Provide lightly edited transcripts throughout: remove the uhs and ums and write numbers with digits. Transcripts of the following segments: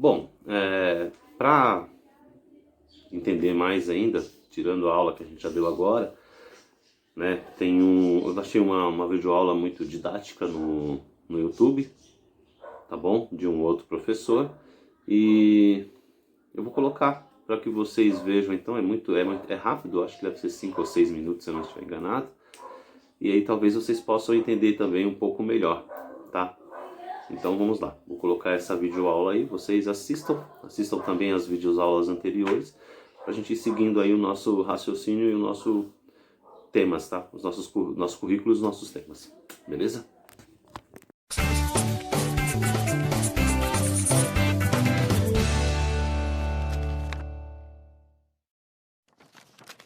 Bom, para entender mais ainda, tirando a aula que a gente já deu agora, né, eu achei uma videoaula muito didática no YouTube, tá bom? De um outro professor, e eu vou colocar para que vocês vejam. Então é rápido, acho que deve ser 5 ou 6 minutos, se eu não estiver enganado, e aí talvez vocês possam entender também um pouco melhor, tá? Então vamos lá, vou colocar essa videoaula aí, vocês assistam também as videoaulas anteriores, para a gente ir seguindo aí o nosso raciocínio e o nosso temas, tá? Nossos currículos, os nossos temas, beleza?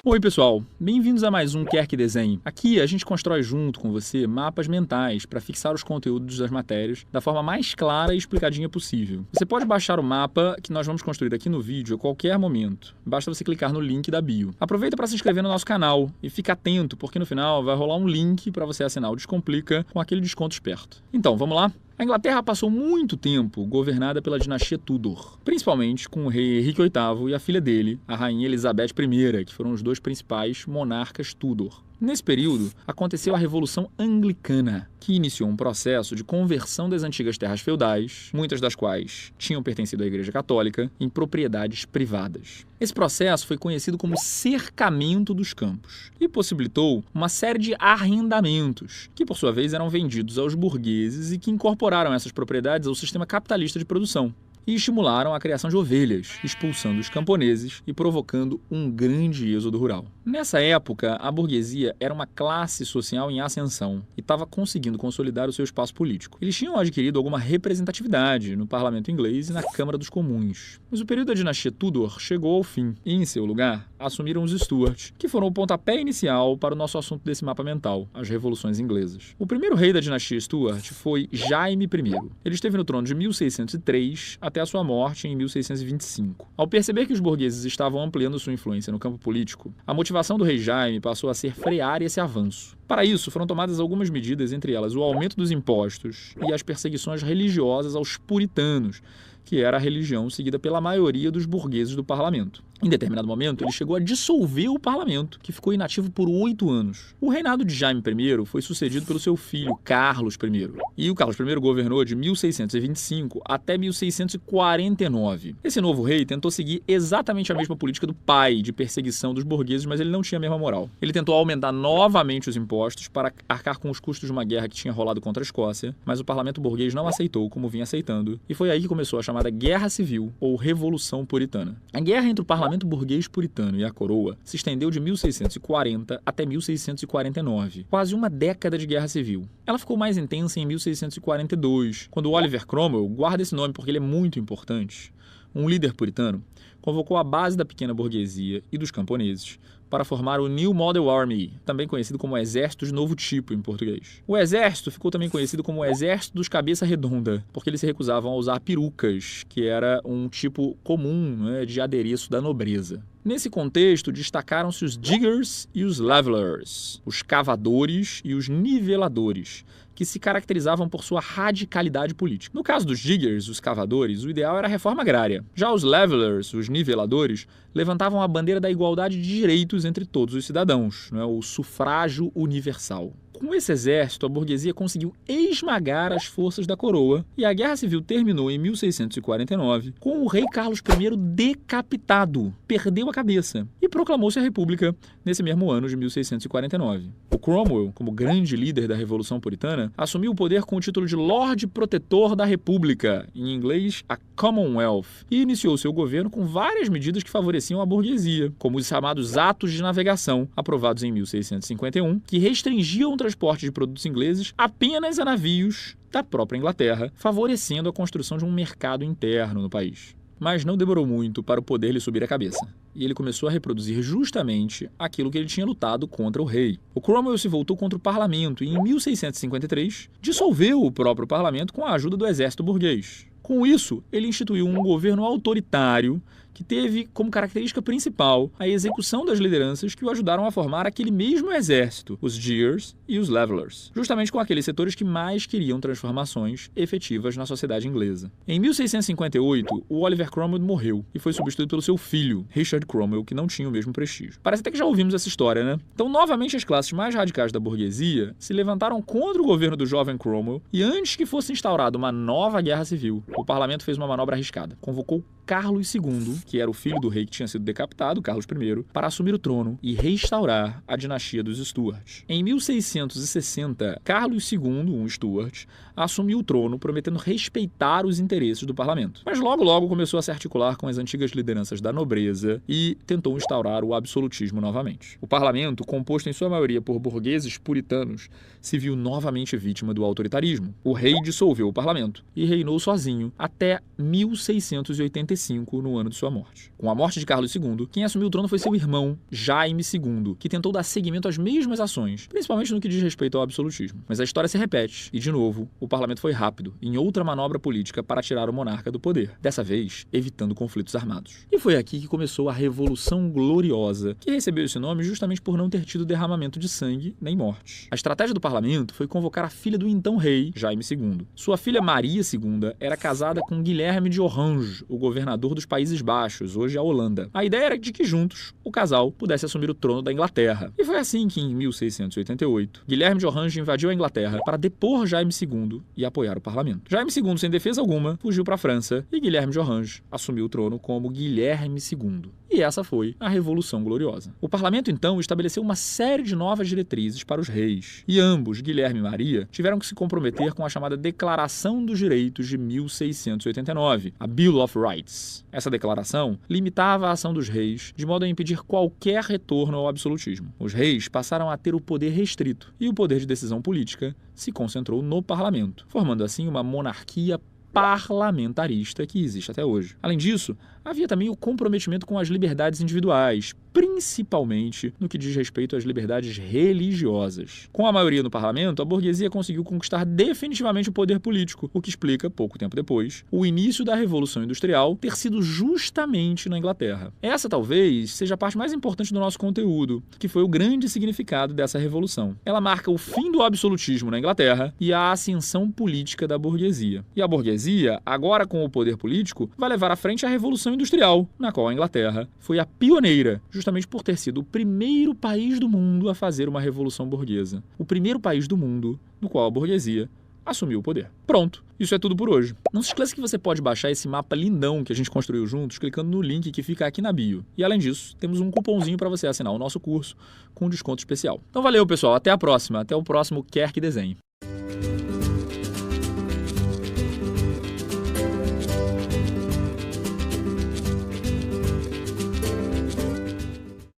Oi pessoal, bem-vindos a mais um Quer Que Desenhe. Aqui a gente constrói junto com você mapas mentais para fixar os conteúdos das matérias da forma mais clara e explicadinha possível. Você pode baixar o mapa que nós vamos construir aqui no vídeo a qualquer momento. Basta você clicar no link da bio. Aproveita para se inscrever no nosso canal e fica atento, porque no final vai rolar um link para você assinar o Descomplica com aquele desconto esperto. Então, vamos lá? A Inglaterra passou muito tempo governada pela dinastia Tudor, principalmente com o rei Henrique VIII e a filha dele, a rainha Elizabeth I, que foram os dois principais monarcas Tudor. Nesse período, aconteceu a Revolução Anglicana, que iniciou um processo de conversão das antigas terras feudais, muitas das quais tinham pertencido à Igreja Católica, em propriedades privadas. Esse processo foi conhecido como cercamento dos campos e possibilitou uma série de arrendamentos, que por sua vez eram vendidos aos burgueses e que incorporaram essas propriedades ao sistema capitalista de produção. E estimularam a criação de ovelhas, expulsando os camponeses e provocando um grande êxodo rural. Nessa época, a burguesia era uma classe social em ascensão e estava conseguindo consolidar o seu espaço político. Eles tinham adquirido alguma representatividade no parlamento inglês e na Câmara dos Comuns. Mas o período da dinastia Tudor chegou ao fim e, em seu lugar, assumiram os Stuart, que foram o pontapé inicial para o nosso assunto desse mapa mental, as revoluções inglesas. O primeiro rei da dinastia Stuart foi Jaime I. Ele esteve no trono de 1603 até a sua morte em 1625. Ao perceber que os burgueses estavam ampliando sua influência no campo político, a motivação do rei Jaime passou a ser frear esse avanço. Para isso, foram tomadas algumas medidas, entre elas o aumento dos impostos e as perseguições religiosas aos puritanos, que era a religião seguida pela maioria dos burgueses do parlamento. Em determinado momento, ele chegou a dissolver o parlamento, que ficou inativo por 8 anos. O reinado de Jaime I foi sucedido pelo seu filho, Carlos I. E o Carlos I governou de 1625 até 1649. Esse novo rei tentou seguir exatamente a mesma política do pai, de perseguição dos burgueses, mas ele não tinha a mesma moral. Ele tentou aumentar novamente os impostos para arcar com os custos de uma guerra que tinha rolado contra a Escócia, mas o parlamento burguês não aceitou, como vinha aceitando, e foi aí que começou a chamada Guerra Civil, ou Revolução Puritana. A guerra entre o parlamento burguês puritano e a coroa se estendeu de 1640 até 1649, quase uma década de guerra civil. Ela ficou mais intensa em 1642, quando Oliver Cromwell, guarda esse nome porque ele é muito importante, um líder puritano, convocou a base da pequena burguesia e dos camponeses para formar o New Model Army, também conhecido como Exército de Novo Tipo em português. O exército ficou também conhecido como Exército dos Cabeça Redonda, porque eles se recusavam a usar perucas, que era um tipo comum, né, de adereço da nobreza. Nesse contexto, destacaram-se os diggers e os levelers, os cavadores e os niveladores, que se caracterizavam por sua radicalidade política. No caso dos diggers, os cavadores, o ideal era a reforma agrária. Já os levelers, os niveladores, levantavam a bandeira da igualdade de direitos entre todos os cidadãos, né, o sufrágio universal. Com esse exército, a burguesia conseguiu esmagar as forças da coroa e a Guerra Civil terminou em 1649 com o rei Carlos I decapitado, perdeu a cabeça e proclamou-se a República nesse mesmo ano de 1649. O Cromwell, como grande líder da Revolução Puritana, assumiu o poder com o título de Lorde Protetor da República, em inglês a Commonwealth, e iniciou seu governo com várias medidas que favoreciam a burguesia, como os chamados Atos de Navegação, aprovados em 1651, que restringiam o transporte de produtos ingleses apenas a navios da própria Inglaterra, favorecendo a construção de um mercado interno no país. Mas não demorou muito para o poder lhe subir a cabeça, e ele começou a reproduzir justamente aquilo que ele tinha lutado contra o rei. O Cromwell se voltou contra o parlamento e, em 1653, dissolveu o próprio parlamento com a ajuda do exército burguês. Com isso, ele instituiu um governo autoritário que teve como característica principal a execução das lideranças que o ajudaram a formar aquele mesmo exército, os Jeers e os Levelers, justamente com aqueles setores que mais queriam transformações efetivas na sociedade inglesa. Em 1658, o Oliver Cromwell morreu e foi substituído pelo seu filho, Richard Cromwell, que não tinha o mesmo prestígio. Parece até que já ouvimos essa história, né? Então, novamente, as classes mais radicais da burguesia se levantaram contra o governo do jovem Cromwell e, antes que fosse instaurada uma nova guerra civil, o parlamento fez uma manobra arriscada. Convocou Carlos II, que era o filho do rei que tinha sido decapitado, Carlos I, para assumir o trono e restaurar a dinastia dos Stuart. Em 1660, Carlos II, um Stuart, assumiu o trono, prometendo respeitar os interesses do parlamento. Mas logo começou a se articular com as antigas lideranças da nobreza e tentou instaurar o absolutismo novamente. O parlamento, composto em sua maioria por burgueses puritanos, se viu novamente vítima do autoritarismo. O rei dissolveu o parlamento e reinou sozinho até 1685, no ano de sua morte. Com a morte de Carlos II, quem assumiu o trono foi seu irmão, Jaime II, que tentou dar seguimento às mesmas ações, principalmente no que diz respeito ao absolutismo. Mas a história se repete, e de novo, o parlamento foi rápido em outra manobra política para tirar o monarca do poder, dessa vez evitando conflitos armados. E foi aqui que começou a Revolução Gloriosa, que recebeu esse nome justamente por não ter tido derramamento de sangue nem morte. A estratégia do parlamento foi convocar a filha do então rei, Jaime II. Sua filha Maria II era casada com Guilherme de Orange, o governador dos Países Baixos, hoje a Holanda. A ideia era de que juntos o casal pudesse assumir o trono da Inglaterra. E foi assim que, em 1688, Guilherme de Orange invadiu a Inglaterra para depor Jaime II e apoiar o parlamento. Jaime II, sem defesa alguma, fugiu para a França e Guilherme de Orange assumiu o trono como Guilherme II. E essa foi a Revolução Gloriosa. O parlamento, então, estabeleceu uma série de novas diretrizes para os reis. E ambos, Guilherme e Maria, tiveram que se comprometer com a chamada Declaração dos Direitos de 1689, a Bill of Rights. Essa declaração limitava a ação dos reis de modo a impedir qualquer retorno ao absolutismo. Os reis passaram a ter o poder restrito e o poder de decisão política se concentrou no parlamento, formando assim uma monarquia parlamentarista que existe até hoje. Além disso, havia também o comprometimento com as liberdades individuais, principalmente no que diz respeito às liberdades religiosas. Com a maioria no parlamento, a burguesia conseguiu conquistar definitivamente o poder político, o que explica, pouco tempo depois, o início da Revolução Industrial ter sido justamente na Inglaterra. Essa talvez seja a parte mais importante do nosso conteúdo, que foi o grande significado dessa revolução. Ela marca o fim do absolutismo na Inglaterra e a ascensão política da burguesia. E a burguesia, agora com o poder político, vai levar à frente a Revolução Industrial, na qual a Inglaterra foi a pioneira, justamente por ter sido o primeiro país do mundo a fazer uma revolução burguesa. O primeiro país do mundo no qual a burguesia assumiu o poder. Pronto, isso é tudo por hoje. Não se esqueça que você pode baixar esse mapa lindão que a gente construiu juntos clicando no link que fica aqui na bio. E além disso, temos um cupomzinho para você assinar o nosso curso com um desconto especial. Então valeu, pessoal. Até a próxima. Até o próximo Quer Que Desenhe.